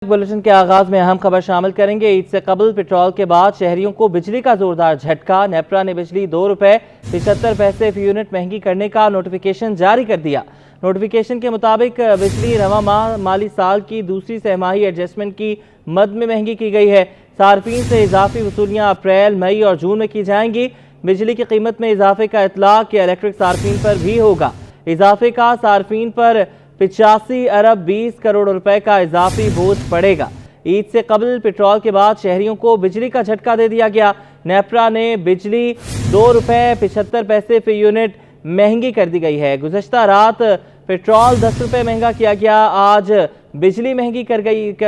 Bulletin के आगाज में अहम खबर शामिल करेंगे। ईद से कबल पेट्रोल के बाद शहरियों को बिजली का जोरदार झटका। नेपरा ने बिजली ₹2.75 फी यूनिट महंगी करने का नोटिफिकेशन जारी कर दिया। नोटिफिकेशन के मुताबिक बिजली रवा माली साल की दूसरी सहमाही एडजस्टमेंट की मद में महंगी की गई है। सार्फिन से इजाफी वसूलियाँ अप्रैल, मई और जून में की जाएंगी। बिजली की कीमत में इजाफे का इतलाक इलेक्ट्रिक सार्फिन पर भी होगा। इजाफे का सार्फिन पर 85 अरब 20 करोड़ रुपए का इजाफी बोझ पड़ेगा। ईद से कबल पेट्रोल के बाद शहरियों को बिजली का झटका दे दिया गया। नेपरा ने बिजली ₹2.75 फी यूनिट महंगी कर दी गई है। गुज़श्ता रात पेट्रोल ₹10 महंगा किया गया। आज बिजली महंगी कर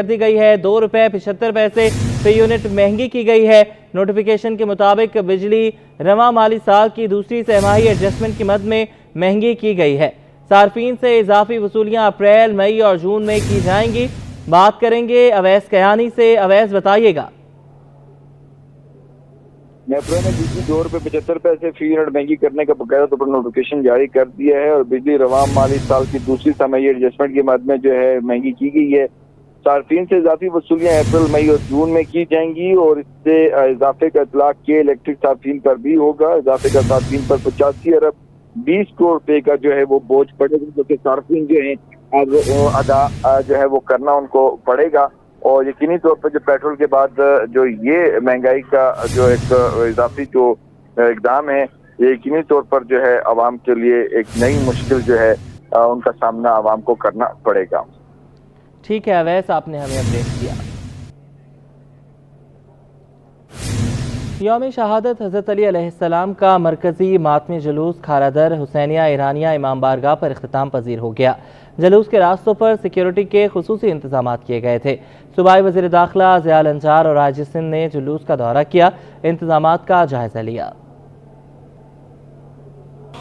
दी गई है। ₹2.75 फी यूनिट महंगी की गई है। नोटिफिकेशन के मुताबिक बिजली रवा माली साल की दूसरी सहमाही एडजस्टमेंट की मद में महंगी की गई है। सार्फिन से इजाफी वसूलियाँ अप्रैल, मई और जून में की जाएंगी। बात करेंगे अवैस कयानी से। अवैस, बताइएगा। नेपरा ने बिजली ₹2.75 फी यूनिट महंगी करने का बकायदा तौर पर नोटिफिकेशन जारी कर दिया है और बिजली रवा माली साल की दूसरी सहमाही एडजस्टमेंट की मद में जो है महंगी की गई है। सार्फिन से इजाफी वसूलियाँ अप्रैल, मई और जून में की जाएंगी और इससे इजाफे का इतलाक के इलेक्ट्रिक सार्फिन पर भी होगा। इजाफे का सार्फिन पर 85 अरब 20 करोड़ रुपए का जो है वो बोझ पड़ेगा, जो कि सार्फिन जो है अब अदा जो है वो करना उनको पड़ेगा। और यकीनी तौर पर जो पेट्रोल के बाद जो ये महंगाई का जो एक इजाफी जो इकदाम है, ये यकीनी तौर पर जो है आवाम के लिए एक नई मुश्किल जो है उनका सामना आवाम को करना पड़ेगा। ठीक है अवैस, आपने हमें अपडेट किया। यौम शहादत हज़रत अली अलैहिस्सलाम का मरकज़ी मातमी जुलूस खारादर हुसैनिया ईरानिया इमाम बारगाह पर इख्तिताम पजीर हो गया। जुलूस के रास्तों पर सिक्योरिटी के खुसूसी इंतजाम किए गए थे। सूबाई वज़ीर दाखिला ज़िया लंजार और आजिज़ सिंध ने जुलूस का दौरा किया, इंतजामात का जायजा लिया।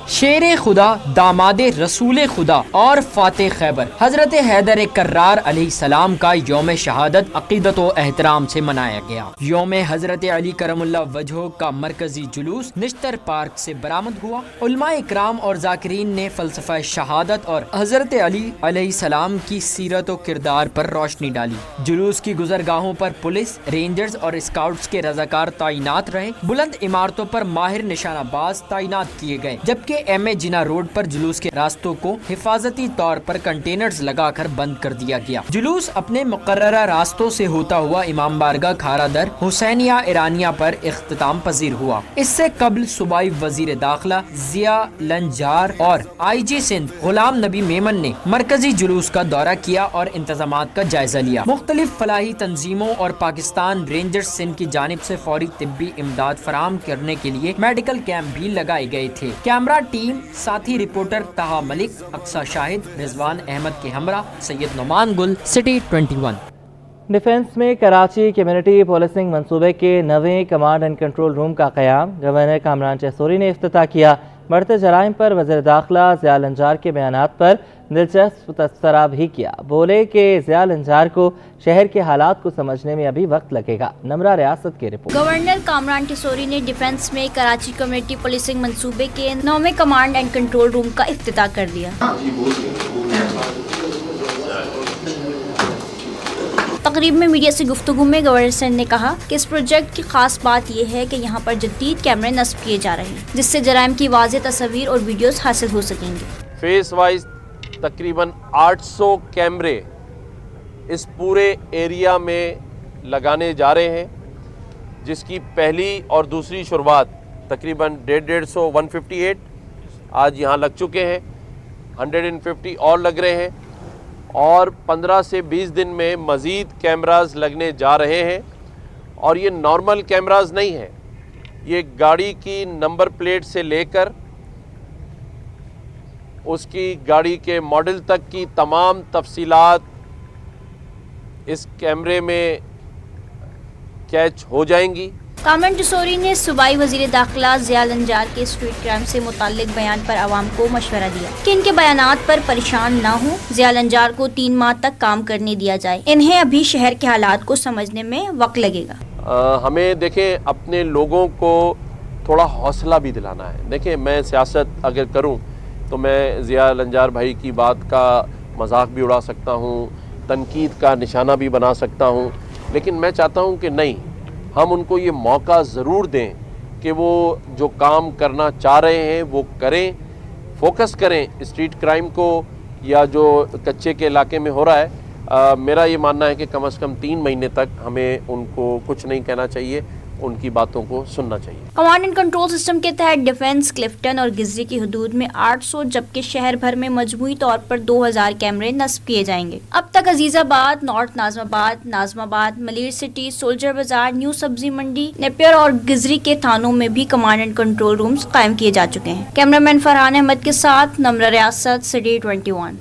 शेर खुदा, दामादे रसूल खुदा और फाते खैबर हजरत हैदर कर्रार अलैहिस्सलाम का यौम शहादत अकीदत व एहतराम से मनाया गया। यौम हजरत अली करमुल्लाह वजहो का मरकजी जुलूस निश्तर पार्क से बरामद हुआ। उलमा इकराम और जाकिरीन ने फलसफा शहादत और हजरत अली अलैहिस्सलाम की सीरत व किरदार पर रोशनी डाली। जुलूस की गुजरगाहों पर पुलिस, रेंजर्स और स्काउट्स के रजाकार तैनात रहे। बुलंद इमारतों पर माहिर निशानाबाज तैनात किए गए, जबकि एम.ए. जिना रोड पर जुलूस के रास्तों को हिफाजती तौर पर कंटेनर्स लगाकर बंद कर दिया गया। जुलूस अपने मुकर्ररा रास्तों से होता हुआ इमाम बारगाह खारादर हुसैनिया ईरानिया पर इख्तिताम पजीर हुआ। इससे कबल सूबाई वजीर दाखिला ज़िया लंजार और IG सिंध गुलाम नबी मेमन ने मरकजी जुलूस का दौरा किया और इंतजामात का जायजा लिया। मुख्तलिफ फलाही तंजीमों और पाकिस्तान रेंजर्स सिंध की जानिब से फौरी तिब्बी इमदाद फराहम करने के लिए मेडिकल कैंप भी लगाए गए थे। कैमरा टीम साथी रिपोर्टर ताहा मलिक, अक्सा शाहिद, रिजवान अहमद के हमरा सैयद नुमान गुल, सिटी 21। डिफेंस में कराची कम्युनिटी पुलिसिंग मंसूबे के नवे कमांड एंड कंट्रोल रूम का क़याम गवर्नर कामरान चौधरी ने इफ्तिताह किया। बढ़ते जराइम पर वज़ीर दाखिला ज़िया लंजार के बयानात पर दिलचस्प तबसरा भी किया। बोले कि ज़िया लंजार को शहर के हालात को समझने में अभी वक्त लगेगा। नमरा रियासत की रिपोर्ट। गवर्नर कामरान टिसोरी ने डिफेंस में कराची कम्युनिटी पुलिसिंग मंसूबे के 9वें कमांड एंड कंट्रोल रूम का इफ्तिताह कर दिया। तकरीब में मीडिया से गुफ्तगू में गवर्नर सिंध ने कहा कि इस प्रोजेक्ट की खास बात यह है कि यहाँ पर जदीद कैमरे नस्ब किए जा रहे हैं, जिससे जराइम की वाज़ेह तस्वीर और वीडियोस हासिल हो सकेंगे। फेस वाइज तकरीबन 800 कैमरे इस पूरे एरिया में लगाने जा रहे हैं, जिसकी पहली और दूसरी शुरुआत तकरीबन 150 आज यहाँ लग चुके हैं। 150 और लग रहे हैं और 15 से 20 दिन में मज़ीद कैमरास लगने जा रहे हैं। और ये नॉर्मल कैमरास नहीं हैं, ये गाड़ी की नंबर प्लेट से लेकर उसकी गाड़ी के मॉडल तक की तमाम तफसीलात इस कैमरे में कैच हो जाएंगी। कामरान टिसोरी ने सूबाई वजीर दाखिला ज़िया लंजार के स्ट्रीट क्राइम से मुताल्लिक बयान पर आवाम को मशवरा दिया कि इनके बयानात पर परेशान न हो। ज़िया लंजार को 3 माह तक काम करने दिया जाए, इन्हें अभी शहर के हालात को समझने में वक्त लगेगा। हमें देखें, अपने लोगों को थोड़ा हौसला भी दिलाना है। देखें, मैं सियासत अगर करूं तो मैं ज़िया लंजार भाई की बात का मजाक भी उड़ा सकता हूं तनकीद का निशाना भी बना सकता हूँ, लेकिन मैं चाहता हूँ कि नहीं, हम उनको ये मौका ज़रूर दें कि वो जो काम करना चाह रहे हैं वो करें, फोकस करें स्ट्रीट क्राइम को या जो कच्चे के इलाके में हो रहा है। मेरा ये मानना है कि कम से कम 3 महीने तक हमें उनको कुछ नहीं कहना चाहिए, उनकी बातों को सुनना चाहिए। कमांड एंड कंट्रोल सिस्टम के तहत डिफेंस, क्लिफ्टन और गिजरी की हदूद में 800 जबकि शहर भर में मजमूई तौर पर 2000 कैमरे नस्ब किए जाएंगे। अब तक Azizabad, north Najmabad, Malir city, soldier बाजार, न्यू सब्जी मंडी, नेपियर और गिजरी के थानों में भी कमांड एंड कंट्रोल रूम्स कायम किए जा चुके हैं। कैमरामैन फरहान अहमद के साथ Namra Riyasat, city 21।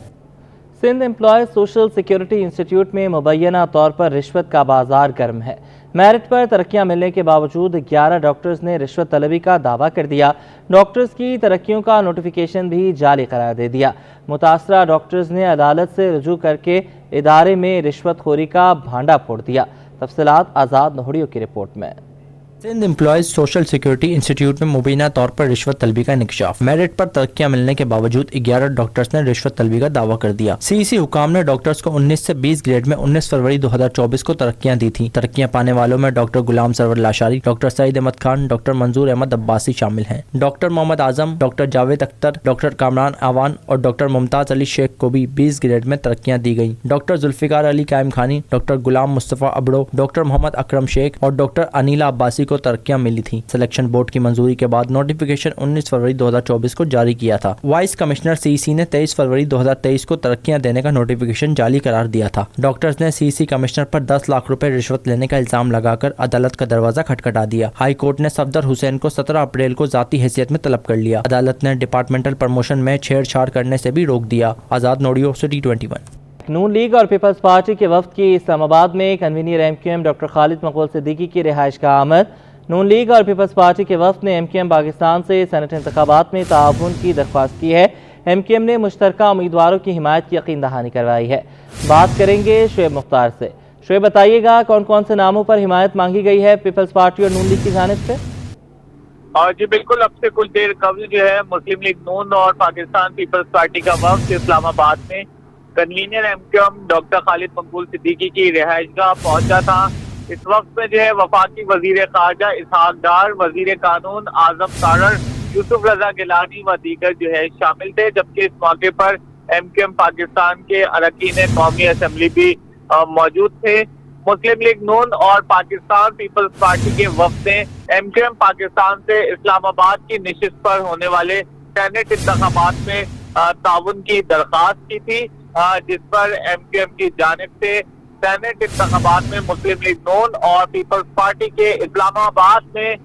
Sindh employees social security institute में मुबैना तौर पर रिश्वत का बाजार गर्म है। मेरिट पर तरक्कियां मिलने के बावजूद 11 डॉक्टर्स ने रिश्वत तलबी का दावा कर दिया। डॉक्टर्स की तरक्कियों का नोटिफिकेशन भी जाली करार दे दिया। मुतासरा डॉक्टर्स ने अदालत से रुजू करके इदारे में रिश्वतखोरी का भांडा फोड़ दिया। तफसीलात आज़ाद नोहड़ियों की रिपोर्ट में। Sindh employees social security institute में मुबीना तौर पर रिश्वत तलबी का इंकशाफ। मेरिट पर तरक्कियां मिलने के बावजूद 11 डॉक्टर्स ने रिश्वत तलबी का दावा कर दिया। सीईसी हुकाम ने डॉक्टर्स को 19 से 20 ग्रेड में 19 फरवरी 2024 को तरक्कियां दी थी। तरक्कियां पाने वालों में doctor Ghulam Sarwar Lashari, doctor Saeed Ahmed Khan, doctor Manzoor Ahmed Abbasi शामिल हैं। Doctor Mohammad Azam, doctor Javed Akhtar, doctor Kamran Awan और डॉक्टर मुमताज अली शेख को भी 20 ग्रेड में तरक्कियां दी गई। डॉक्टर जुल्फिकार अली कायम खानी, डॉक्टर गुलाम मुस्तफ़ा अबड़ो, डॉक्टर मोहम्मद अकरम शेख और डॉक्टर अनीला अब्बासी को तरक्कियां मिली थी। सिलेक्शन बोर्ड की मंजूरी के बाद नोटिफिकेशन 19 फरवरी 2024 को जारी किया था। वाइस कमिश्नर सीईसी ने 23 फरवरी 2023 को तरक्कियां देने का नोटिफिकेशन जारी करार दिया था। डॉक्टर्स ने सीईसी कमिश्नर पर 10 लाख रुपए रिश्वत लेने का इल्जाम लगाकर अदालत का दरवाजा खटखटा दिया। हाई कोर्ट ने सफदर हुसैन को 17 अप्रैल को जाती हैसियत में तलब कर लिया। अदालत ने डिपार्टमेंटल प्रमोशन में छेड़छाड़ करने से भी रोक दिया। आजाद नोडियो, सिटी 21। नून लीग और पीपल्स पार्टी के वफ्द की इस्लामाबाद में कन्वीनर एमक्यूएम डॉक्टर खालिद मकबूल सिद्दीकी की रिहाइश का आमद। नून लीग और पीपल्स पार्टी के वफ्द ने एमक्यूएम पाकिस्तान से सेनेट इंतखाबात में ताउन की दरख्वास्त की है। एमक्यूएम ने मुश्तरका उम्मीदवारों की हिमायत की यकीन दहानी करवाई है। बात करेंगे शुएब मुख्तार से। शुएब, बताइएगा कौन कौन से नामों पर हिमायत मांगी गई है पीपल्स पार्टी और नून लीग की जानिब से? जी बिल्कुल, अब से कुछ देर कबल जो है मुस्लिम लीग नून और पाकिस्तान पीपल्स पार्टी का वफ्द इस्लामाबाद में कन्वीनर एमक्यूएम डॉक्टर खालिद मकबूल सिद्दीकी की रिहाइशगाह पहुंचा था। इस वक्त में जो है वफाकी वजीर खारजा इसहाक डार, वजीर कानून आजम तारर, यूसुफ रजा गिलानी व दीगर जो है शामिल थे। जबकि इस मौके पर एमक्यूएम पाकिस्तान के अरकान कौमी असम्बली भी मौजूद थे। मुस्लिम लीग नून और पाकिस्तान पीपल्स पार्टी के वफ्द ने एमक्यूएम पाकिस्तान से इस्लामाबाद की निशिस्त पर होने वाले सेनेट इंतखाबात में ताउन की दरख्वास्त की थी, जिस पर एमक्यूएम की जानिब से सेनेट इंतखाबात में मुस्लिम लीग नून और पीपल्स पार्टी के इस्लामाबाद में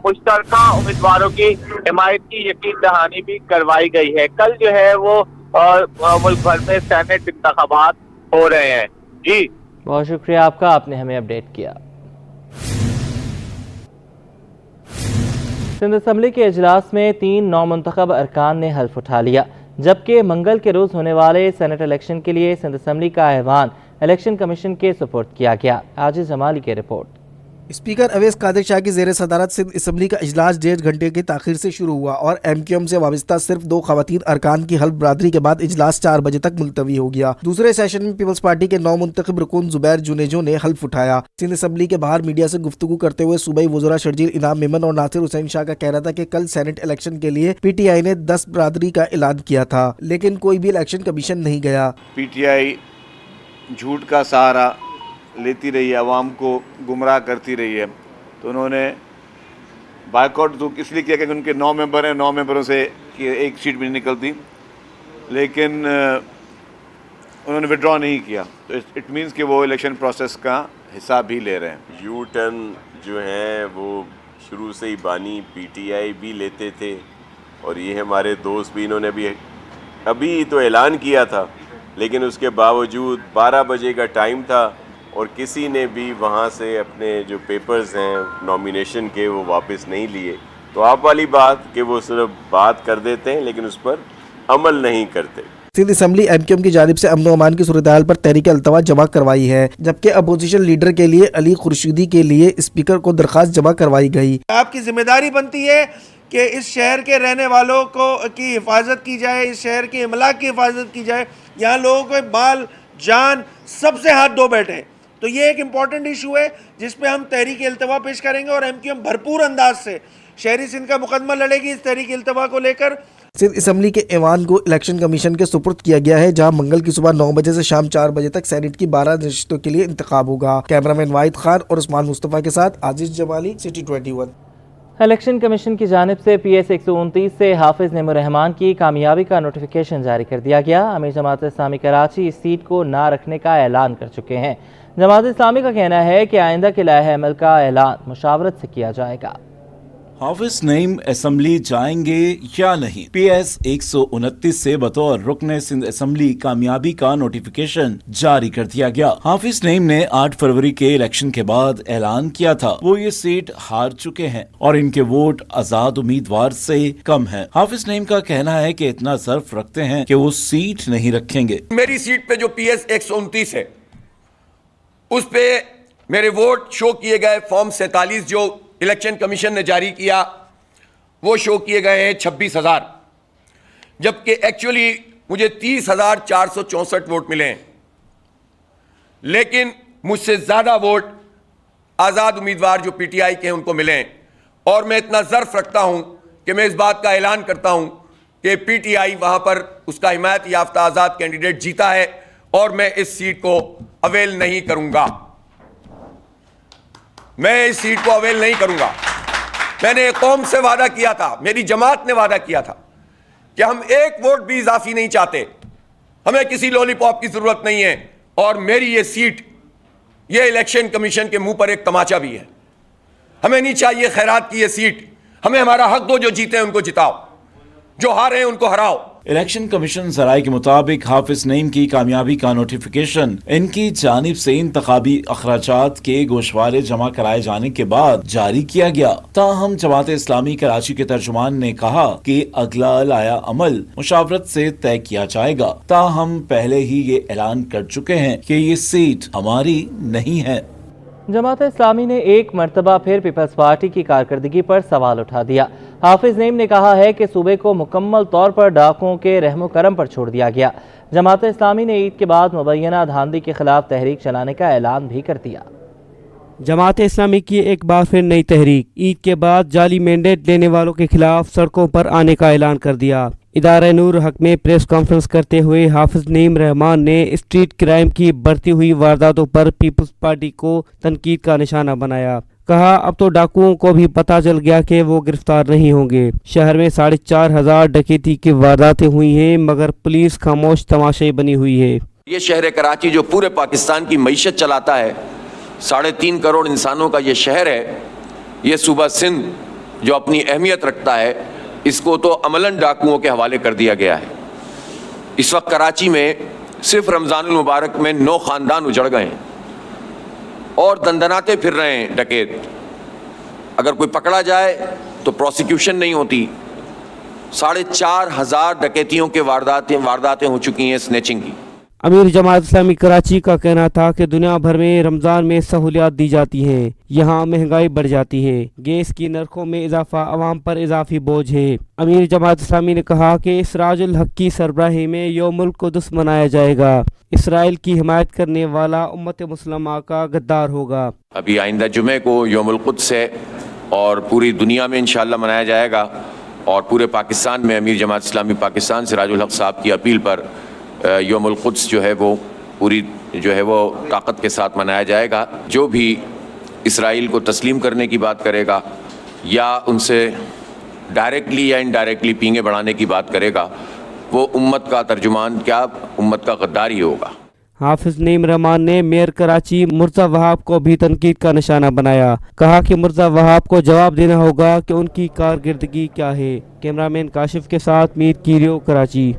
मुश्तरका उम्मीदवारों की हिमायत की यकीन दहानी भी करवाई गई है। कल जो है वो मुल्क भर में सेनेट इंतखाबात हो रहे हैं। जी बहुत शुक्रिया आपका, आपने हमें अपडेट किया। सिंध असम्बली के इजलास में 3 नौमुंतखब अरकान ने हल्फ उठा लिया। जबकि मंगल के रोज होने वाले सेनेट इलेक्शन के लिए सिंध असम्बली का ऐवान इलेक्शन कमीशन के सुपुर्द किया गया। आजिज जमाली की रिपोर्ट। स्पीकर अवैस कादिर शाह की ज़ेर सदारत सिंध असम्बली का इजलास 1.5 घंटे की ताखीर से शुरू हुआ और एमक्यूएम से वाबस्ता सिर्फ 2 खवातीन अरकान की हल्फ बरादरी के बाद इजलास 4 बजे तक मुलतवी हो गया। दूसरे सेशन में पीपल्स पार्टी के 9 मुंतखब रुकून जुबैर जुनेजो ने हल्फ उठाया। सिंध असम्बली के बाहर मीडिया से गुफ्तगू करते हुए सूबाई वज़रा शर्जील इनाम मेमन और नासिर हुसैन शाह का कहना था कि कल सेनेट इलेक्शन के लिए पीटीआई ने 10 बरादरी का ऐलान किया था, लेकिन कोई भी इलेक्शन कमीशन नहीं गया। पीटीआई झूठ का सहारा लेती रही है, आवाम को गुमराह करती रही है, तो उन्होंने बायकॉट तो इसलिए किया कि उनके 9 मेंबर हैं, 9 मेंबरों से एक सीट भी नहीं निकलती, लेकिन उन्होंने विड्रॉ नहीं किया, तो इट मीन्स कि वो इलेक्शन प्रोसेस का हिस्सा भी ले रहे हैं। यू टर्न जो है वो शुरू से ही बानी पीटीआई भी लेते थे और ये हमारे दोस्त भी, इन्होंने भी अभी तो ऐलान किया था, लेकिन उसके बावजूद 12 बजे का टाइम था और किसी ने भी वहाँ से अपने जो पेपर्स हैं नॉमिनेशन के वो वापस नहीं लिए। तो आप वाली बात कि वो सिर्फ बात कर देते हैं लेकिन उस पर अमल नहीं करते। सिंध असम्बली एमक्यूएम की जानिब से अमन व अमान की सूरत-ए-हाल पर तहरीक अल्तवा जमा करवाई है, जबकि अपोजिशन लीडर के लिए अली खुर्शीदी के लिए स्पीकर को दरख्वास्त जमा करवाई गई। आपकी जिम्मेदारी बनती है कि इस शहर के रहने वालों को की हिफाजत की जाए, इस शहर के इमला की हिफाजत की जाए, यहाँ लोगों के माल जान सबसे हाथ धो बैठे। तो ये एक इम्पॉर्टेंट इशू है जिस पे हम तहरीक इल्तवा पेश करेंगे और MQM भरपूर अंदाज से शहरी सिंध का मुकदमा लड़ेगी इस तहरीक इल्तवा को लेकर। सिंध असम्बली के ऐवान को इलेक्शन कमीशन के सुपुर्द किया गया है, जहां मंगल की सुबह 9 बजे से शाम 4 बजे तक सेनेट की 12 नशिस्तों के लिए इंतखाब होगा। कैमरामैन वाहिद खान और उस्मान मुस्तफ़ा के साथ आजिज जमाली, सिटी 21। इलेक्शन कमीशन की जानिब से PS 129 से हाफिज नेमुर रहमान की कामयाबी का नोटिफिकेशन जारी कर दिया गया। अमीर जमात इस्लामी कराची इस सीट को ना रखने का ऐलान कर चुके हैं। जमात इस्लामी का कहना है कि आइंदा के लाहे अमल का ऐलान मुशावरत से किया जाएगा। हाफिज नईम असम्बली जाएंगे या नहीं? PS 129 से बतौर रुकने सिंध असम्बली कामयाबी का नोटिफिकेशन जारी कर दिया गया। हाफिज नईम ने 8 फरवरी के इलेक्शन के बाद ऐलान किया था वो ये सीट हार चुके हैं और इनके वोट आजाद उम्मीदवार से कम हैं। हाफिज नईम का कहना है कि इतना ज़र्फ रखते हैं कि वो सीट नहीं रखेंगे। मेरी सीट पे जो PS 129 है उस पे मेरे वोट शो किए गए फॉर्म 47 जो इलेक्शन कमीशन ने जारी किया वो शो किए गए हैं 26,000, जबकि एक्चुअली मुझे 30,464 वोट मिले हैं। लेकिन मुझसे ज़्यादा वोट आज़ाद उम्मीदवार जो PTI के हैं उनको मिले हैं। और मैं इतना ज़र्फ रखता हूं कि मैं इस बात का ऐलान करता हूं कि PTI वहां पर उसका हिमायत याफ्ता आज़ाद कैंडिडेट जीता है और मैं इस सीट को अवेल नहीं करूंगा। मैं इस सीट को अवेल नहीं करूंगा। मैंने कौम से वादा किया था, मेरी जमात ने वादा किया था कि हम एक वोट भी इजाफी नहीं चाहते, हमें किसी लॉलीपॉप की जरूरत नहीं है। और मेरी ये सीट, ये इलेक्शन कमीशन के मुंह पर एक तमाचा भी है। हमें नहीं चाहिए खैरात की ये सीट, हमें हमारा हक दो, जो जीते हैं उनको जिताओ, जो हारे हैं उनको हराओ। इलेक्शन कमीशन ज़राए के मुताबिक हाफिज नईम की कामयाबी का नोटिफिकेशन इनकी जानिब से इंतखाबी अखराजात के गोशवारे जमा कराए जाने के बाद जारी किया गया। ताहम जमात इस्लामी कराची के तर्जुमान ने कहा कि अगला लाया अमल मुशावरत से तय किया जाएगा। ताहम पहले ही ये ऐलान कर चुके हैं कि ये सीट हमारी नहीं है। जमात इस्लामी ने एक मरतबा फिर पीपल्स पार्टी की कारकर्दगी पर सवाल उठा दिया। हाफिज नईम ने कहा है कि सूबे को मुकम्मल तौर पर डाकुओं के रहमो करम पर छोड़ दिया गया। जमात इस्लामी ने ईद के बाद मुबैना धांधली के खिलाफ तहरीक चलाने का ऐलान भी कर दिया। जमात इस्लामी की एक बार फिर नई तहरीक, ईद के बाद जाली मैंडेट देने वालों के खिलाफ सड़कों पर आने का ऐलान कर दिया। इदारा नूर हक में प्रेस कॉन्फ्रेंस करते हुए हाफिज नईम रहमान ने स्ट्रीट क्राइम की बढ़ती हुई वारदातों पर पीपल्स पार्टी को तनकीद का निशाना बनाया। कहा अब तो डाकुओं को भी पता चल गया कि वो गिरफ्तार नहीं होंगे। शहर में 4,500 डकैती की वारदातें हुई हैं मगर पुलिस खामोश तमाशाई बनी हुई है। ये शहर कराची जो पूरे पाकिस्तान की मईशत चलाता है, 3.5 करोड़ इंसानों का ये शहर है, ये सूबा सिंध जो अपनी अहमियत रखता है, इसको तो अमलन डाकुओं के हवाले कर दिया गया है। इस वक्त कराची में सिर्फ रमज़ानुल मुबारक में 9 ख़ानदान उजड़ गए हैं और दंदनाते फिर रहे हैं डकैत। अगर कोई पकड़ा जाए तो प्रोसिक्यूशन नहीं होती। 4,500 डकैतियों के वारदातें हो चुकी हैं स्नैचिंग की। अमीर जमात इस्लामी कराची का कहना था कि दुनिया भर में रमज़ान में सहूलियात दी जाती हैं, यहाँ महंगाई बढ़ जाती है, गैस की नरखों में इजाफा अवाम पर इजाफी बोझ है। अमीर जमात इस्लामी ने कहा कि सिराजुल हक की सरबराही में यौमुल कुद्स मनाया जाएगा। इसराइल की हिमायत करने वाला उम्मत मुस्लिमा का गद्दार होगा। अभी आइंदा जुमे को यौमुल कुद्स है और पूरी दुनिया में इंशाअल्लाह मनाया जाएगा और पूरे पाकिस्तान में अमीर जमात इस्लामी पाकिस्तान सिराजुल हक साहब की अपील पर यौमुल कुद्स जो है वो पूरी जो है वो ताकत के साथ मनाया जाएगा। जो भी इसराइल को तस्लीम करने की बात करेगा या उनसे डायरेक्टली या इनडायरेक्टली पींगे बढ़ाने की बात करेगा, वो उम्मत का तर्जुमान क्या उम्मत का गद्दार ही होगा। हाफिज नईम रहमान ने मेयर कराची मुर्जा वहाब को भी तनकीद का निशाना बनाया। कहा कि मुर्जा वहाब को जवाब देना होगा कि उनकी कारकर्दगी क्या है। कैमरामैन काशिफ के साथ मीर कीरियो, कराची।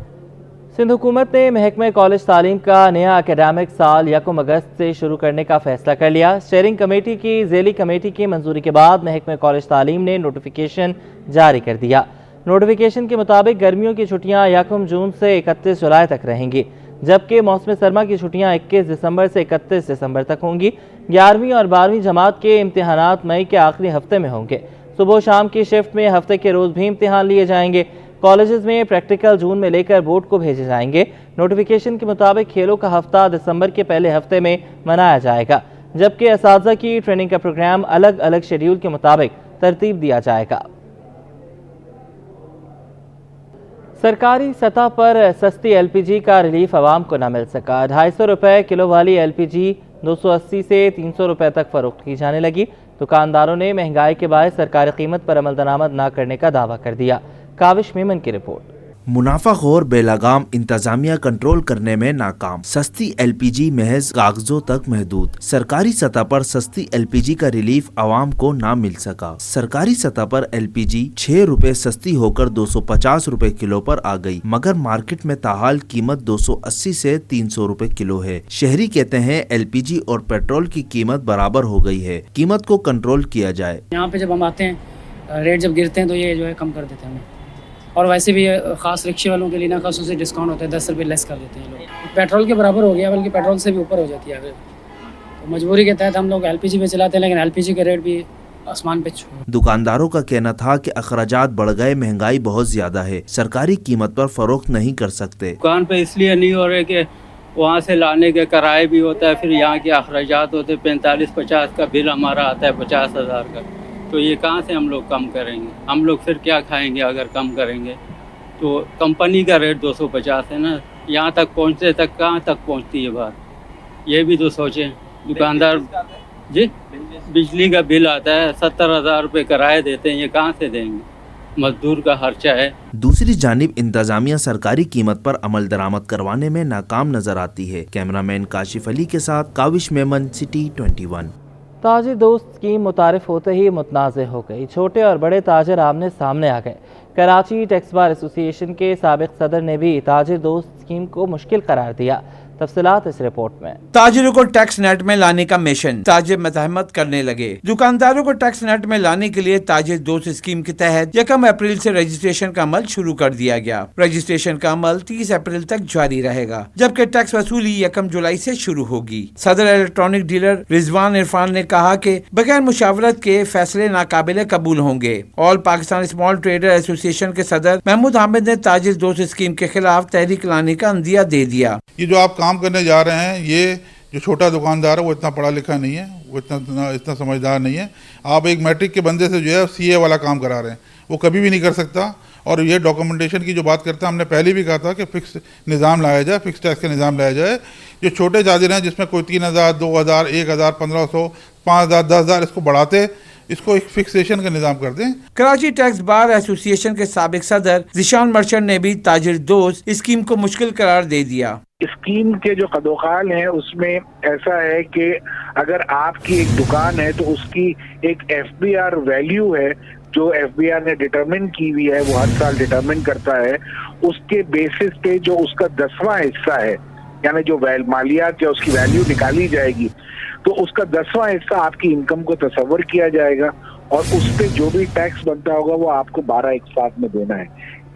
सिंध हुकूमत ने महकमे कॉलेज तालीम का नया एकेडमिक साल 1 अगस्त से शुरू करने का फैसला कर लिया। स्टीयरिंग कमेटी की ज़ेली कमेटी की मंजूरी के बाद महकमे कॉलेज तालीम ने नोटिफिकेशन जारी कर दिया। नोटिफिकेशन के मुताबिक गर्मियों की छुट्टियां 1 जून से 31 जुलाई तक रहेंगी, जबकि मौसम सरमा की छुट्टियां 21 दिसंबर से 31 दिसंबर तक होंगी। 11वीं और 12वीं जमात के इम्तिहानात मई के आखिरी हफ्ते में होंगे। सुबह शाम की शिफ्ट में हफ्ते के रोज़ भी इम्तिहान लिए जाएंगे। कॉलेजेस में प्रैक्टिकल जून में लेकर बोर्ड को भेजे जाएंगे। नोटिफिकेशन के मुताबिक खेलों का हफ्ता दिसंबर के पहले हफ्ते में मनाया जाएगा, जबकि असातिज़ा की ट्रेनिंग का प्रोग्राम अलग अलग शेड्यूल के मुताबिक तरतीब दिया जाएगा। सरकारी सतह पर सस्ती एलपीजी का रिलीफ आवाम को न मिल सका। 250 रुपये किलो वाली एलपीजी 280 से 300 रुपये तक फरोख्त की जाने लगी। दुकानदारों ने महंगाई के बायस सरकारी कीमत पर अमल दरामद न करने का दावा कर दिया। काविश मेमन की रिपोर्ट। मुनाफाखोर बेलगाम इंतजामिया कंट्रोल करने में नाकाम। सस्ती एलपीजी महज कागजों तक महदूद। सरकारी सतह पर सस्ती एलपीजी का रिलीफ आवाम को ना मिल सका। सरकारी सतह पर एलपीजी 6 रुपए सस्ती होकर 250 रुपए किलो पर आ गई, मगर मार्केट में ताहाल कीमत 280 से 300 रुपए किलो है। शहरी कहते हैं एलपीजी और पेट्रोल की कीमत बराबर हो गई है, कीमत को कंट्रोल किया जाए। यहाँ पे जब हम आते हैं, रेट जब गिरते हैं तो ये जो है कम कर देते हैं हमें, और वैसे भी खास रिक्शे वालों के लिए ना खास उसे डिस्काउंट होता है, 10 रुपये लेस कर देते हैं लोग। पेट्रोल के बराबर हो गया, बल्कि पेट्रोल से भी ऊपर हो जाती है अगर, तो मजबूरी के तहत हम लोग एलपीजी पे चलाते हैं, लेकिन एलपीजी के रेट भी आसमान पे छू। दुकानदारों का कहना था कि अखराजात बढ़ गए, महंगाई बहुत ज्यादा है, सरकारी कीमत पर फरोख्त नहीं कर सकते। दुकान पे इसलिए नहीं हो रहे कि वहाँ से लाने के किराए भी होता है, फिर यहाँ के अखराजात होते हैं, 45-50 का बिल हमारा आता है 50,000 का, तो ये कहाँ से हम लोग कम करेंगे? हम लोग फिर क्या खाएंगे अगर कम करेंगे? तो कंपनी का रेट 250 है ना, यहाँ तक पहुँचते तक कहाँ तक पहुँचती है बात, ये भी तो सोचें। दुकानदार जी बिजली का बिल आता है, 70,000 रुपये किराए देते हैं, ये कहाँ से देंगे? मजदूर का खर्चा है। दूसरी जानिब इंतजामिया सरकारी कीमत पर अमल दरामद करवाने में नाकाम नजर आती है। कैमरामैन काशिफ अली के साथ काविश मेमन, सिटी 21। ताजिर दोस्त स्कीम मुतारिफ होते ही मुतनाज़ हो गई। छोटे और बड़े ताजिर आमने सामने आ गए। कराची टैक्स बार एसोसिएशन के साबिक सदर ने भी ताजिर दोस्त स्कीम को मुश्किल करार दिया। तफसीलात इस रिपोर्ट में। ताजिरों को टैक्स नेट में लाने का मिशन, ताजिर मज़ाहमत करने लगे। दुकानदारों को टैक्स नेट में लाने के लिए ताजिर दोस्त स्कीम के तहत 1 अप्रैल से रजिस्ट्रेशन का अमल शुरू कर दिया गया। रजिस्ट्रेशन का अमल 30 अप्रैल तक जारी रहेगा, जबकि टैक्स वसूली 1 जुलाई से शुरू होगी। सदर इलेक्ट्रॉनिक डीलर रिजवान इरफान ने कहा कि बगैर मुशावरत के फैसले नाकाबिले कबूल होंगे। All Pakistan small trader association के सदर महमूद हामिद ने ताजिर दोस्त स्कीम के खिलाफ तहरीक लाने का अंदिया दे दिया। ये जो आप काम करने जा रहे हैं, ये जो छोटा दुकानदार है वो इतना पढ़ा लिखा नहीं है, वो इतना समझदार नहीं है। आप एक मैट्रिक के बंदे से जो है सीए वाला काम करा रहे हैं, वो कभी भी नहीं कर सकता। और ये डॉक्यूमेंटेशन की जो बात करते हैं, हमने पहले भी कहा था कि फिक्स निज़ाम लाया जाए, फिक्स टैक्स का निज़ाम लाया जाए। जो छोटे ताजिर हैं जिसमें कोई 3,000, 2,000, 1,000, 1,500, 5,000, 10,000 इसको बढ़ाते, इसको एक फिक्सेशन का निजाम कर दें। कराची टैक्स बार एसोसिएशन के साबिक सदर जिशान मर्चेंट ने भी ताजिर दोस्त स्कीम को मुश्किल करार दे दिया। स्कीम के जो कदोकाल हैं उसमें ऐसा है कि अगर आपकी एक दुकान है तो उसकी एक FBR वैल्यू है जो FBR ने डिटरमिन की हुई है, वो हर साल डिटरमिन करता है। उसके बेसिस पे जो उसका 10वां हिस्सा है, यानी जो मालियात या उसकी वैल्यू निकाली जाएगी, तो उसका 10वां हिस्सा आपकी इनकम को तस्वर किया जाएगा और उस पे जो भी टैक्स बनता होगा वो आपको 12 एक साथ में देना है।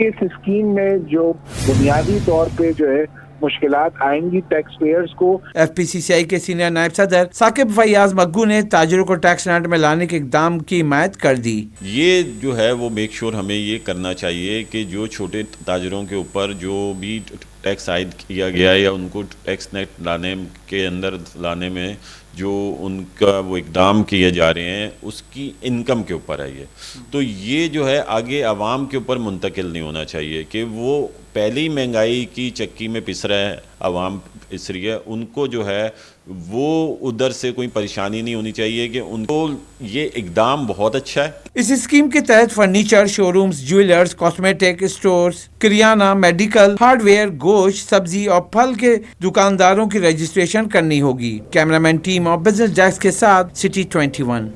इस स्कीम में जो बुनियादी तौर पे जो है मुश्किलात आएंगी टैक्स पेयर्स को। FPCCI के सीनियर नायब सदर साकिब फैयाज मग्गू ने ताजिरों को टैक्स नेट में लाने के इक़दाम की हिमायत कर दी। ये जो है वो मेक श्योर हमें ये करना चाहिए कि जो छोटे ताजिरों के ऊपर जो भी टैक्स आयद किया गया है या उनको टैक्स नेट लाने के अंदर लाने में जो उनका वो इक़दाम किए जा रहे हैं उसकी इनकम के ऊपर है ये, तो ये जो है आगे आवाम के ऊपर मुंतकिल नहीं होना चाहिए कि वो पहली महंगाई की चक्की में पिस रहे हैं, आवाम पिस रही है, उनको जो है वो उधर से कोई परेशानी नहीं होनी चाहिए कि उनको ये इक़दाम बहुत अच्छा है। इस स्कीम के तहत furniture showrooms, jewellers, cosmetic stores, kirana, medical, hardware, गोश्त, सब्जी और फल के दुकानदारों की रजिस्ट्रेशन करनी होगी। Cameraman team of business desk के साथ सिटी 21।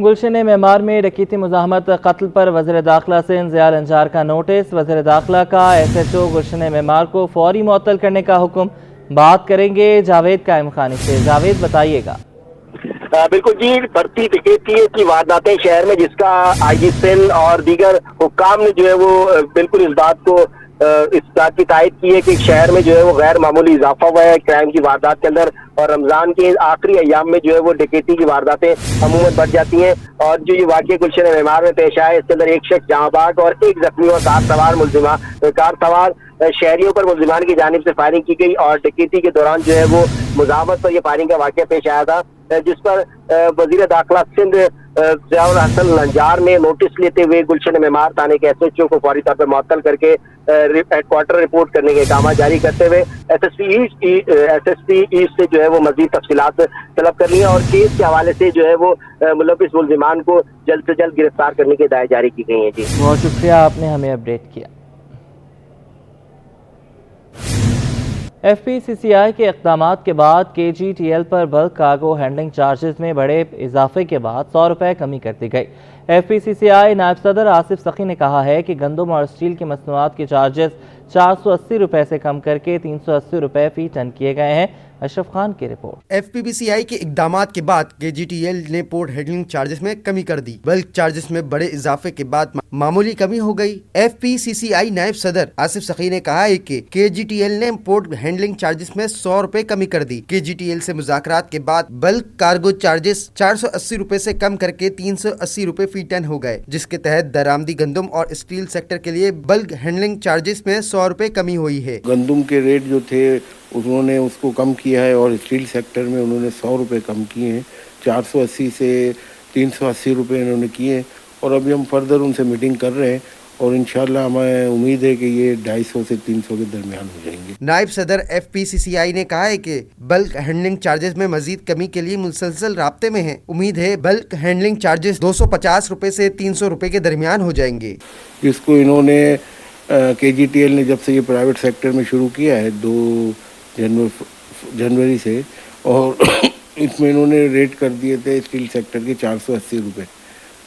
गुलशन मेमार में डकैती मुज़ाहमत कत्ल पर वज़ीर दाखिला से ज़ियाल अंजार का नोटिस। वज़ीर दाखिला का SHO गुलशन मेमार को फौरी मुअत्तल करने का हुक्म। बात करेंगे जावेद कायम खानी से। जावेद बताइएगा। बिल्कुल जी, बढ़ती डकैती की वारदातें शहर में, जिसका IG सेल और दीगर हुक्काम ने जो है वो बिल्कुल इस बात को इस बात की तायद की है कि शहर में जो है वो गैर मामूली इजाफा हुआ है क्राइम की वारदात के अंदर, और रमजान के आखिरी अयाम में जो है वो डकैती की वारदातें अमूमन बढ़ जाती हैं। और जो ये वाक़या गुलशन मेमार में पेश आया, इसके अंदर एक शख्स जहां बाग और एक जख्मी और कार सवार शहरियों पर मुल्जिमान की जानिब से फायरिंग की गई, और डकैती के दौरान जो है वो मुजामत पर यह फायरिंग का वाक़या पेश आया था, जिस पर वजीर दाखिला सिंध ज़ियाउल हसन लंजार ने नोटिस लेते हुए गुलशन मेमार थाने के SHO को फौरी तौर पर मुअत्तल करके हेडक्वार्टर रिपोर्ट करने के अहकाम जारी करते हुए SSP ईस्ट से जो है वो मजीद तफसीलात तलब कर ली है, और केस के हवाले से जो है वो मुलविस मुल्जिमान को जल्द से जल्द गिरफ्तार करने की हिदायत जारी की गई है। जी बहुत शुक्रिया, आपने हमें अपडेट किया। FPCCI के इक़दामात के बाद KGTL पर बल्क कार्गो हैंडलिंग चार्जेस में बड़े इजाफे के बाद 100 रुपये कमी कर दी गई। FPCCI नायब सदर आसिफ सखी ने कहा है कि गंदम और स्टील की मसनूआत के चार्जेस 480 रुपये से कम करके 380 रुपये फी टन किए गए हैं। अशरफ खान की रिपोर्ट। FPCCI के इक़दामात के बाद KGTL ने पोर्ट हैंडलिंग चार्जेस में कमी कर दी। बल्क चार्जेस में बड़े इजाफे के बाद मामूली कमी हो गई। FPCCI नायब सदर आसिफ सखी ने कहा है कि KGTL ने पोर्ट हैंडलिंग चार्जेस में 100 रुपए कमी कर दी। KGTL से मुज़ाकरात के बाद बल्क कार्गो चार्जेस 480 रुपए से कम करके 380 रुपए फी टन हो गए, जिसके तहत दरामदी गंदम और स्टील सेक्टर के लिए बल्क हैंडलिंग चार्जेस में 100 रुपए कमी हुई है। गंदम के रेट जो थे उन्होंने उसको कम किया है, और स्टील सेक्टर में उन्होंने 100 रुपये कम किए हैं, 480 से 380 रुपये इन्होंने किए, और अभी हम फर्दर उनसे मीटिंग कर रहे हैं, और इंशाल्लाह हमें उम्मीद है कि ये 250 से 300 के दरमियान हो जाएंगे। नायब सदर FPCCI ने कहा है कि बल्क हैंडलिंग चार्जेस में मजीद कमी के लिए मुसलसल राब्ते में है। उम्मीद है बल्क हैंडलिंग चार्जेस 250 रुपए से 300 रुपए के दरमियान हो जाएंगे। इसको इन्होंने KGTL ने जब से ये प्राइवेट सेक्टर में शुरू किया है 2 जनवरी से, और इसमें इन्होंने रेट कर दिए थे स्टील सेक्टर के 480 रुपये,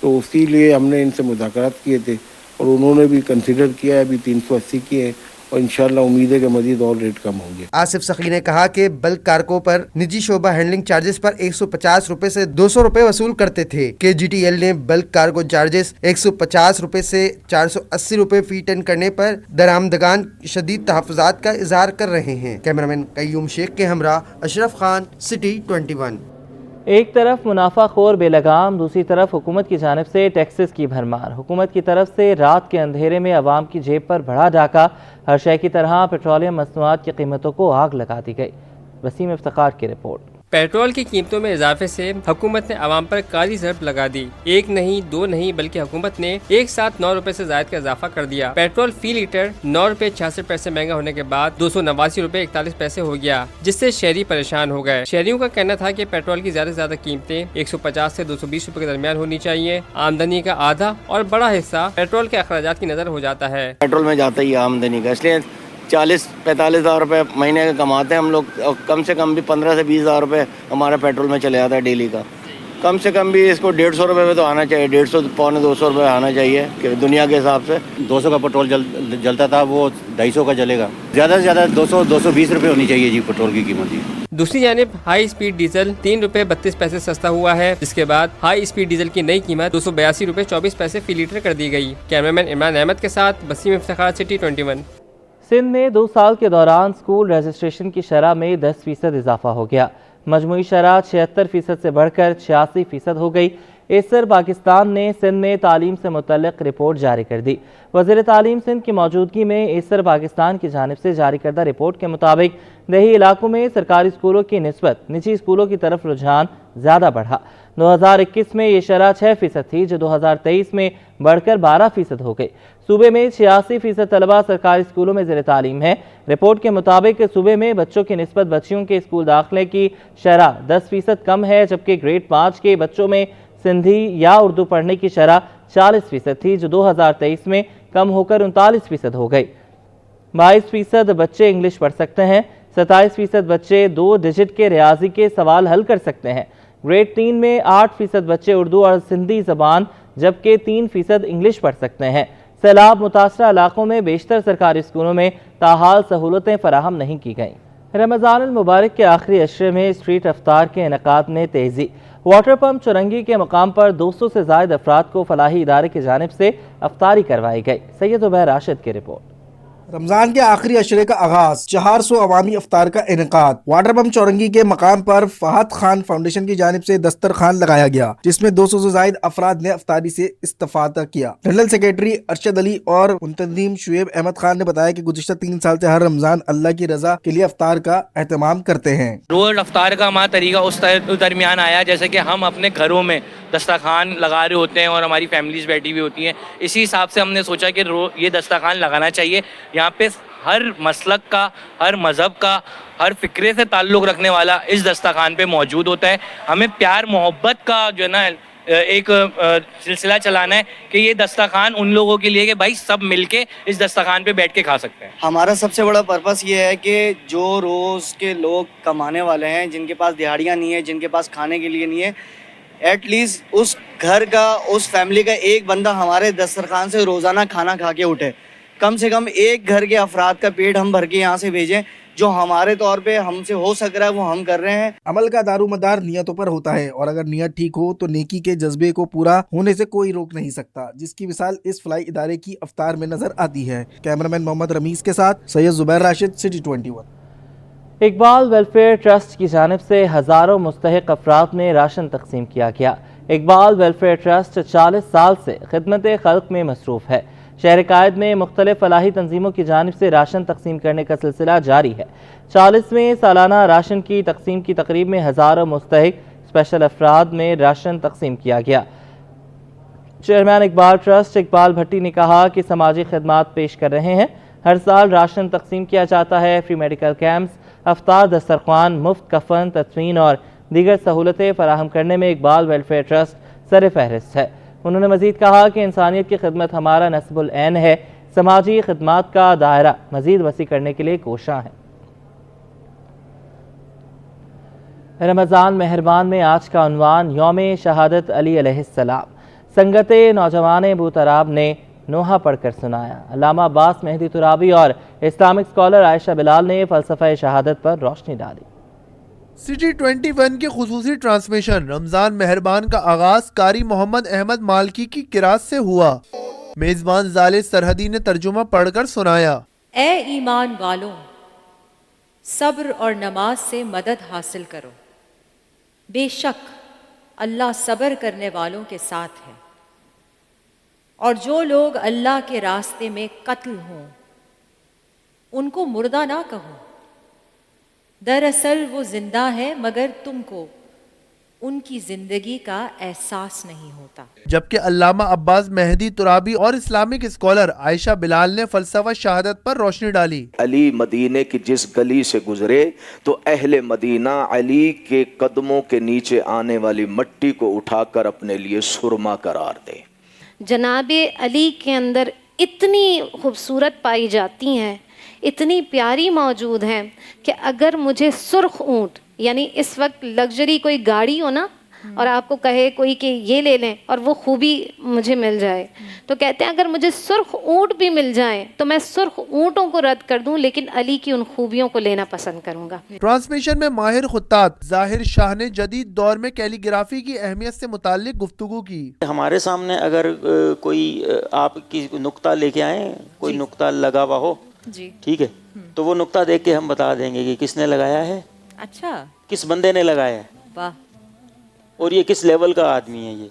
तो उसी लिए हमने इनसे मुज़ाकरात किए थे, और उन्होंने भी कंसिडर किया है, अभी 380 किए हैं, और इंशाल्लाह उम्मीद है कि मजीद और रेट कम होंगे। आसिफ सखी ने कहा कि बल्क कार्गो पर निजी शोबा हैंडलिंग चार्जेस पर 150 रुपए से 200 रुपए वसूल करते थे। KGTL ने बल्क कार्गो चार्जेस 150 रुपए से 480 रुपए फी टन करने पर दरामदगान शदीद तहफ़्फ़ुज़ात का इजहार कर रहे हैं। कैमरामैन कय्यूम शेख के हमरा अशरफ खान, सिटी 21। एक तरफ मुनाफाखोर बेलगाम, दूसरी तरफ हुकूमत की जानिब से टैक्सेस की भरमार। हुकूमत की तरफ से रात के अंधेरे में अवाम की जेब पर बढ़ा डाका। हर शय की तरह पेट्रोलियम मसनूआत की कीमतों को आग लगा दी गई। वसीम इफ्तिखार की रिपोर्ट। पेट्रोल की कीमतों में इजाफे से हुकूमत ने आवाम पर काली ज़रब लगा दी। एक नहीं, दो नहीं, बल्कि हुकूमत ने एक साथ 9 रुपए से जायद का इजाफा कर दिया। पेट्रोल फी लीटर 9 रुपए 66 पैसे महंगा होने के बाद 289 रुपए 41 पैसे हो गया, जिससे शहरी परेशान हो गए। शहरियों का कहना था कि पेट्रोल की ज्यादा से ज्यादा कीमतें 150 से 220 रुपए के दरमियान होनी चाहिए। आमदनी का आधा और बड़ा हिस्सा पेट्रोल के अखराजात की नजर हो जाता है। पेट्रोल में जाता ही आमदनी का, इसलिए 40-45 हज़ार रुपये महीने के कमाते हैं हम लोग, और कम से कम भी 15 से 20 हज़ार रुपये हमारा पेट्रोल में चले जाता है डेली का। कम से कम भी इसको 150 रुपये में तो आना चाहिए, 150 पौने 200 रुपये आना चाहिए कि दुनिया के हिसाब से। 200 का पेट्रोल जलता था, वो 250 का जलेगा। ज़्यादा से ज़्यादा 200-220 रुपये होनी चाहिए जी पेट्रोल की कीमत जी। दूसरी जानिब हाई स्पीड डीजल 3 रुपए 32 पैसे सस्ता हुआ है, जिसके बाद हाई स्पीड डीजल की नई कीमत 282 रुपए 24 पैसे फी लीटर कर दी गई। कैमरामैन इमरान अहमद के साथ वसीम इफ्तिखार, सिटी 21। सिंध में 2 साल के दौरान स्कूल रजिस्ट्रेशन की शरह में 10% इजाफा हो गया। मजमूई शरह 76% से बढ़कर 86% हो गई। एसर पाकिस्तान ने सिंध में तालीम से मुतल्लिक रिपोर्ट जारी कर दी। वज़ीर तालीम सिंध की मौजूदगी में एसर पाकिस्तान की जानिब से जारी करदा रिपोर्ट के मुताबिक देही इलाकों में सरकारी स्कूलों की निस्बत निजी स्कूलों की तरफ रुझान ज़्यादा बढ़ा। 2021 में ये शरह 6% थी, जो 2023 में बढ़कर 12% हो गई। सूबे में 86% तलबा सरकारी स्कूलों में ज़ेर तालीम है। रिपोर्ट के मुताबिक सूबे में बच्चों की निस्बत बच्चियों के स्कूल दाखिले की शरह 10% कम है, जबकि ग्रेड 5 के बच्चों में सिंधी या उर्दू पढ़ने की शरह 40% थी, जो 2023 में कम होकर 39% हो गई। 22% बच्चे इंग्लिश पढ़ सकते हैं। 27% बच्चे 2 डिजिट के रियाजी के सवाल हल कर सकते हैं। ग्रेड 3 में 8% बच्चे उर्दू और सिंधी ज़बान, जबकि 3% इंग्लिश पढ़ सकते हैं। सैलाब मुतासरा इलाकों में बेशतर सरकारी स्कूलों में ताहाल सहूलतें फराहम नहीं की गईं। रमज़ान अल मुबारक के आखिरी अशरे में स्ट्रीट अफ्तार के इनेकाद में तेज़ी। वाटर पम्प चुरंगी के मकाम पर 200 से ज़ायद अफराद को फलाही इदारे की जानिब से अफ्तारी करवाई गई। सैयद उबैर राशिद की रिपोर्ट। रमजान के आखिरी अशरे का आगाज, 400 अवामी अफ्तार का इनेकाद। वाटर पम्प चौरंगी के मकाम पर फहद खान फाउंडेशन की जानिब से दस्तरखान लगाया गया, जिसमें 200 से जायद अफराद ने अफ्तारी से इस्तेफादा किया। जनरल सेक्रेटरी अरशद अली और मुंतजिम शुएब अहमद खान ने बताया कि गुज़िश्ता 3 साल से हर रमजान अल्लाह की रजा के लिए अफ्तार का एहतमाम करते हैं। रोज अफ्तार का हमारा तरीका उस दरमियान आया जैसे कि हम अपने घरों में दस्तरखान लगा रहे होते हैं और हमारी फैमिलीज बैठी हुई होती हैं। इसी हिसाब से हमने सोचा कि ये दस्तरखान लगाना चाहिए। यहाँ पे हर मसलक का, हर मज़हब का, हर फ़िक्रे से ताल्लुक़ रखने वाला इस दस्तरखान पे मौजूद होता है। हमें प्यार मोहब्बत का जो है ना एक सिलसिला चलाना है कि ये दस्तरखान उन लोगों के लिए कि भाई सब मिलके इस दस्तरखान पे बैठ के खा सकते हैं। हमारा सबसे बड़ा पर्पस ये है कि जो रोज़ के लोग कमाने वाले हैं, जिनके पास दिहाड़ियाँ नहीं है, जिनके पास खाने के लिए नहीं है, एटलीस्ट उस घर का, उस फैमिली का एक बंदा हमारे दस्तरखान से रोज़ाना खाना खा के उठे। कम से कम एक घर के अफराद का पेट हम भर के यहाँ से भेजें। जो हमारे तौर पे हमसे हो सक रहा है वो हम कर रहे हैं। अमल का दारोमदार नियतों पर होता है और अगर नियत ठीक हो तो नेकी के जज्बे को पूरा होने से कोई रोक नहीं सकता, जिसकी मिसाल इस फलाई इदारे की अफ्तार में नजर आती है। कैमरामैन मोहम्मद रमीज के साथ Syed Zubair Rashid, city 21। Iqbal welfare trust की जानिब से हज़ारों मुस्तहिक अफराद में राशन तकसीम किया गया। इकबाल वेलफेयर ट्रस्ट 40 साल से खिदमत खल्क में मसरूफ़ है। शहर कायद में मुख्तलिफ फलाही तंजीमों की जानिब से राशन तकसीम करने का सिलसिला जारी है। 40वें सालाना राशन की तकसीम की तकरीब में हज़ारों मुस्तहिक स्पेशल अफराद में राशन तकसीम किया गया। चेयरमैन इकबाल ट्रस्ट इकबाल भट्टी ने कहा कि समाजी खिदमात पेश कर रहे हैं। हर साल राशन तकसीम किया जाता है। फ्री मेडिकल कैंप्स, अफ्तार दस्तरखान, मुफ्त कफन, तदफीन और दीगर सहूलतें फराहम करने में इकबाल वेलफेयर ट्रस्ट सर फहरिस्त है। उन्होंने मजीद कहा कि इंसानियत की खिदमत हमारा नस्बुल ऐन है। समाजी खिदमात का दायरा मजीद वसी करने के लिए कोशां है। रमज़ान मेहरबान में आज का उन्वान यौम शहादत अली अलैहिस्सलाम। संगत नौजवान बूतराब ने नोहा पढ़कर सुनाया। अल्लामा अब्बास मेहदी तुराबी और इस्लामिक स्कॉलर आयशा बिलाल ने फ़लसफ़ा शहादत पर रोशनी डाली। सिटी 21 के खुसूसी ट्रांसमिशन रमजान मेहरबान का आगाज कारी मोहम्मद अहमद मालकी की किरात से हुआ। मेजबान जाले सरहदी ने तर्जुमा पढ़कर सुनाया। ए ईमान वालों, सब्र और नमाज से मदद हासिल करो। बेशक अल्लाह सब्र करने वालों के साथ है। और जो लोग अल्लाह के रास्ते में कत्ल हों उनको मुर्दा ना कहो। दरअसल वो जिंदा है मगर तुमको उनकी जिंदगी का एहसास नहीं होता। जबकि अल्लामा अब्बास मेहदी तुराबी और इस्लामिक स्कॉलर आयशा बिलाल ने फलसफा शहादत पर रोशनी डाली। अली मदीने की जिस गली से गुजरे तो अहले मदीना अली के कदमों के नीचे आने वाली मिट्टी को उठाकर अपने लिए सुरमा करार दे। जनाबे अली के अंदर इतनी खूबसूरत पाई जाती हैं, इतनी प्यारी मौजूद हैं कि अगर मुझे सुर्ख ऊँट, यानी इस वक्त लग्जरी कोई गाड़ी हो ना और आपको कहे कोई कि ये ले लें और वो खूबी मुझे मिल जाए, तो कहते हैं अगर मुझे सुर्ख ऊँट भी मिल जाए तो मैं सुर्ख ऊँटों को रद्द कर दूं, लेकिन अली की उन खूबियों को लेना पसंद करूंगा। ट्रांसमिशन में माहिर खुत्तात जाहिर शाह ने जदीद दौर में कैलीग्राफी की अहमियत से मुताल्लिक गुफ्तगू की। हमारे सामने अगर कोई आप की नुक्ता लेके आए, कोई नुक्ता लगा हुआ हो, ठीक है, तो वो नुक्ता देख के हम बता देंगे कि किसने लगाया है, अच्छा किस बंदे ने लगाया है, वाह, और ये किस लेवल का आदमी है ये।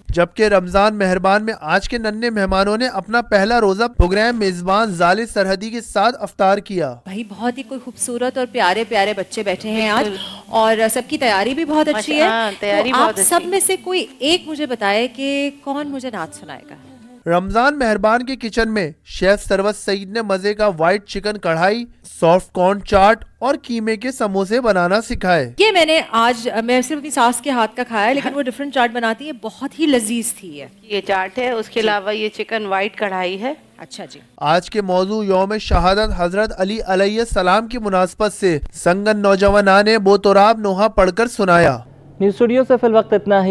जबकि रमजान मेहरबान में आज के नन्हे मेहमानों ने अपना पहला रोजा प्रोग्राम मेजबान जाले सरहदी के साथ अफ्तार किया। भाई बहुत ही कोई खूबसूरत और प्यारे प्यारे बच्चे बैठे हैं आज और सबकी तैयारी भी बहुत अच्छी है। तैयारी तो बहुत आप सब में से कोई एक मुझे बताए कि कौन मुझे नाच सुनाएगा। रमजान मेहरबान के किचन में शेफ सरवत सईद ने मजे का व्हाइट चिकन कढ़ाई, सॉफ्ट कॉर्न चाट और कीमे के समोसे बनाना सिखाए। ये मैं सिर्फ अपनी सास के हाथ का खाया है, लेकिन वो डिफरेंट चाट बनाती है, बहुत ही लजीज थी ये चाट है। उसके अलावा ये चिकन व्हाइट कढ़ाई है। अच्छा जी। आज के मौजू यौम शहादत हजरत अली अलैहिस्सलाम की मुनासबत से संगन नौजवाना ने बोतराब नोहा पढ़कर सुनाया। न्यूज़ स्टूडियो से फिल वक्त इतना ही।